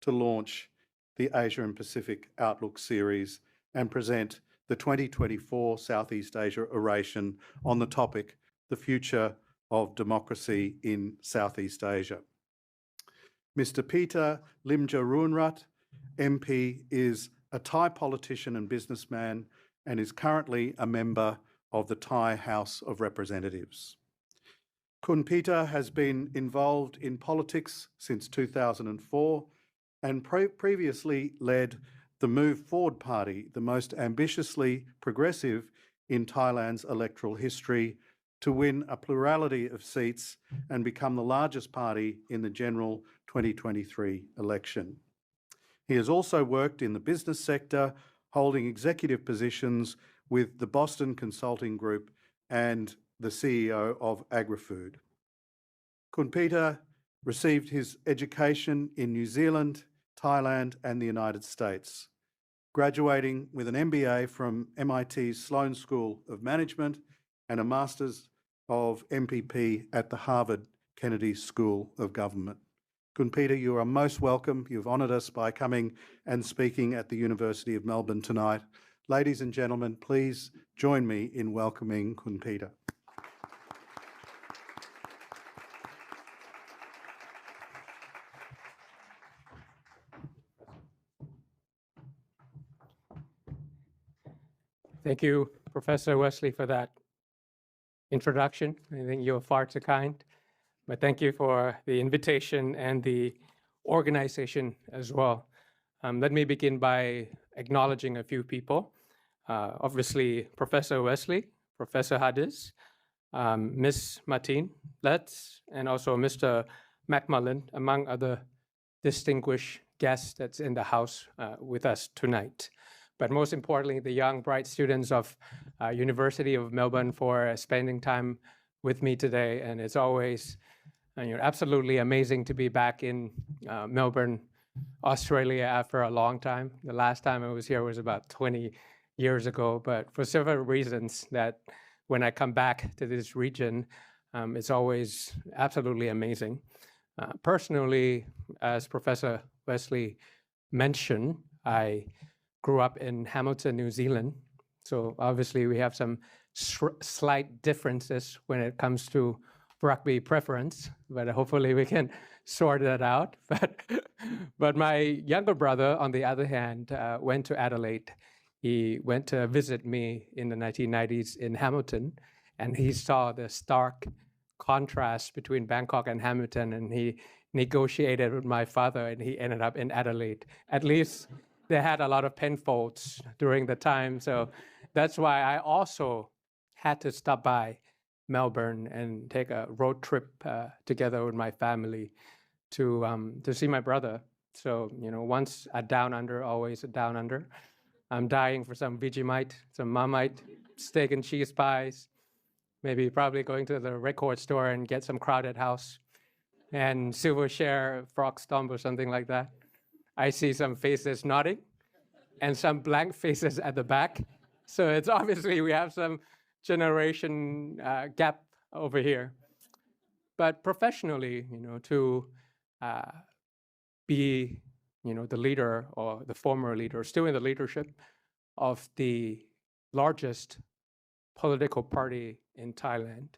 to launch the Asia and Pacific Outlook series and present the 2024 Southeast Asia Oration on the topic, The Future of Democracy in Southeast Asia. Mr. Peter Limjaroenrat, MP, is a Thai politician and businessman and is currently a member of the Thai House of Representatives. Kun Peter has been involved in politics since 2004 and previously led the Move Forward Party, the most ambitiously progressive in Thailand's electoral history, to win a plurality of seats and become the largest party in the general 2023 election. He has also worked in the business sector, holding executive positions with the Boston Consulting Group and the CEO of AgriFood. Kun Peter received his education in New Zealand, Thailand, and the United States, graduating with an MBA from MIT's Sloan School of Management and a Master's of MPP at the Harvard Kennedy School of Government. Kun Peter, you are most welcome. You've honoured us by coming and speaking at the University of Melbourne tonight. Ladies and gentlemen, please join me in welcoming Kun Peter. Thank you, Professor Wesley, for that introduction. I think you're far too kind, but thank you for the invitation and the organization as well. Let me begin by acknowledging a few people. Obviously, Professor Wesley, Professor Hadis, Ms. Martine Letts, and also Mr. Macmillan, among other distinguished guests that's in the house with us tonight. But most importantly, the young, bright students of University of Melbourne for spending time with me today. And it's always absolutely amazing to be back in Melbourne, Australia after a long time. The last time I was here was about 20 years ago, but for several reasons that when I come back to this region, it's always absolutely amazing. Personally, as Professor Wesley mentioned, I grew up in Hamilton, New Zealand. So obviously we have some slight differences when it comes to rugby preference, but hopefully we can sort that out. But my younger brother, on the other hand, went to Adelaide. He went to visit me in the 1990s in Hamilton, and he saw the stark contrast between Bangkok and Hamilton, and he negotiated with my father, and he ended up in Adelaide. At least they had a lot of penfolds during the time, so that's why I also had to stop by Melbourne and take a road trip together with my family to see my brother. So, once a down under, always a down under. I'm dying for some Vegemite, some Marmite, steak and cheese pies, maybe probably going to the record store and get some Crowded House and Silvershare Frog Stomp or something like that. I see some faces nodding and some blank faces at the back. So it's obviously we have some generation gap over here. But professionally, to be, the leader or the former leader, still in the leadership of the largest political party in Thailand,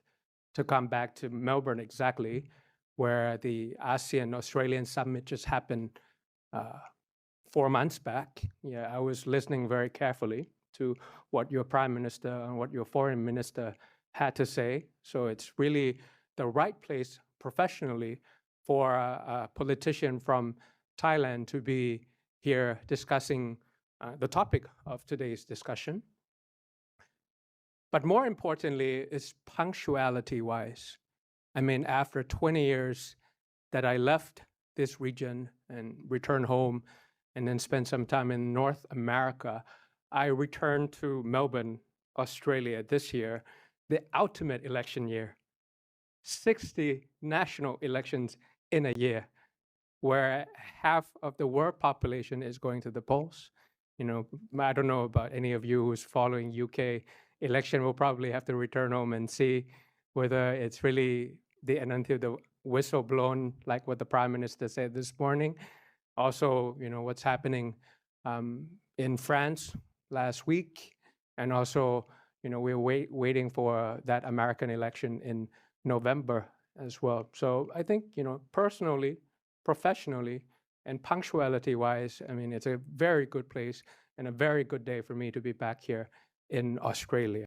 to come back to Melbourne exactly, where the ASEAN-Australian Summit just happened 4 months back. I was listening very carefully to what your Prime Minister and what your Foreign Minister had to say. So it's really the right place professionally for a politician from Thailand to be here discussing the topic of today's discussion. But more importantly, is punctuality-wise. I mean, after 20 years that I left this region and returned home and then spent some time in North America, I returned to Melbourne, Australia this year, the ultimate election year. 60 national elections in a year, where half of the world population is going to the polls. I don't know about any of you who's following UK election. Will probably have to return home and see whether it's really the end until the whistle blown, like what the Prime Minister said this morning, also, what's happening in France last week, and also, we're waiting for that American election in November as well. So I think, personally, professionally, and punctuality-wise, I mean, it's a very good place and a very good day for me to be back here in Australia.